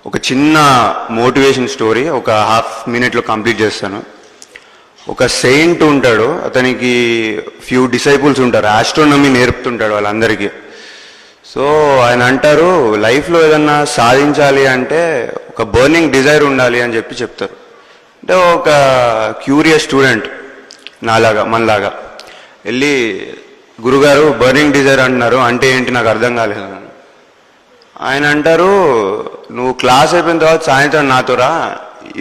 ఒక చిన్న motivation story ఒక హాఫ్ మినిట్లో కంప్లీట్ చేస్తాను. ఒక సెయింట్ ఉంటాడు, అతనికి ఫ్యూ డిసైపుల్స్ ఉంటారు, ఆస్ట్రోనమీ నేర్పుతుంటాడు వాళ్ళందరికీ. సో ఆయన అంటారు, లైఫ్లో ఏదన్నా సాధించాలి అంటే ఒక బర్నింగ్ డిజైర్ ఉండాలి అని చెప్తారు. అంటే ఒక క్యూరియస్ స్టూడెంట్ నాలాగా మనలాగా వెళ్ళి, గురుగారు బర్నింగ్ డిజైర్ అంటున్నారు అంటే ఏంటి నాకు అర్థం కాలేదు. ఆయన అంటారు, నువ్వు క్లాస్ అయిపోయిన తర్వాత సాయంత్రం నాతో రా,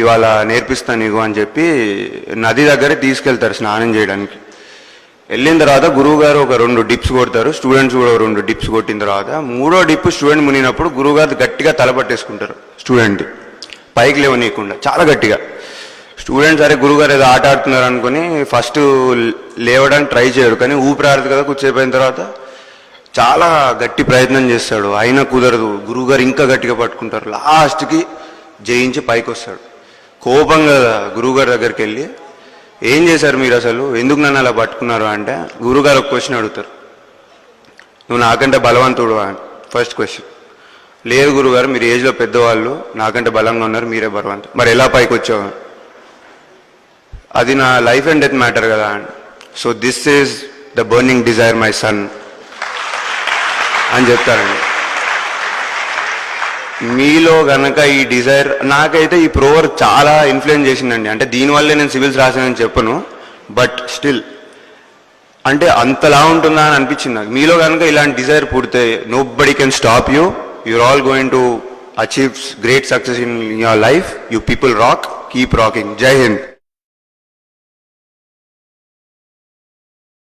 ఇవాళ నేర్పిస్తాను నీకు అని చెప్పి నది దగ్గర తీసుకెళ్తారు స్నానం చేయడానికి. వెళ్ళిన తర్వాత గురువు గారు ఒక 2 డిప్స్ కొడతారు, స్టూడెంట్స్ కూడా 2 డిప్స్ కొట్టిన తర్వాత 3వ డిప్ స్టూడెంట్ మునిగినప్పుడు గురువు గారు గట్టిగా తలపట్టేసుకుంటారు స్టూడెంట్, పైకి లేవనీయకుండా చాలా గట్టిగా. స్టూడెంట్స్ అరే గురువుగారు ఏదో ఆట ఆడుతున్నారు అనుకుని ఫస్ట్ లేవడానికి ట్రై చేయడు, కానీ ఊపిరాడదు కదా, కూర్చోపోయిన తర్వాత చాలా గట్టి ప్రయత్నం చేస్తాడు, అయినా కుదరదు. గురువుగారు ఇంకా గట్టిగా పట్టుకుంటారు, లాస్ట్కి జయించి పైకి వస్తాడు. కోపంగా గురువుగారి దగ్గరికి వెళ్ళి, ఏం చేశారు మీరు, అసలు ఎందుకు నన్ను అలా పట్టుకున్నారు అంటే గురువుగారు ఒక క్వశ్చన్ అడుగుతారు, నువ్వు నాకంటే బలవంతుడు అని. ఫస్ట్ క్వశ్చన్, లేదు గురువుగారు మీరు ఏజ్లో పెద్దవాళ్ళు, నాకంటే బలంగా ఉన్నారు, మీరే బలవంతుడు, మరి ఎలా పైకి వచ్చావు? అది నా లైఫ్ అండ్ డెత్ మ్యాటర్ కదా అని. So this is the burning desire my son అని చెప్తారండి. మీలో గనక ఈ డిజైర్, నాకైతే ఈ ప్రోవర్ చాలా ఇన్ఫ్లుయెన్స్ చేసిందండి. అంటే దీనివల్లే నేను సివిల్స్ రాశానని చెప్పను, బట్ స్టిల్ అంటే అంతలా ఉంటుందా అని అనిపించింది నాకు. మీలో కనుక ఇలాంటి డిజైర్ పుడితే nobody can stop you, you're all going to achieve great success in your life. You people rock, keep rocking. జై హింద్.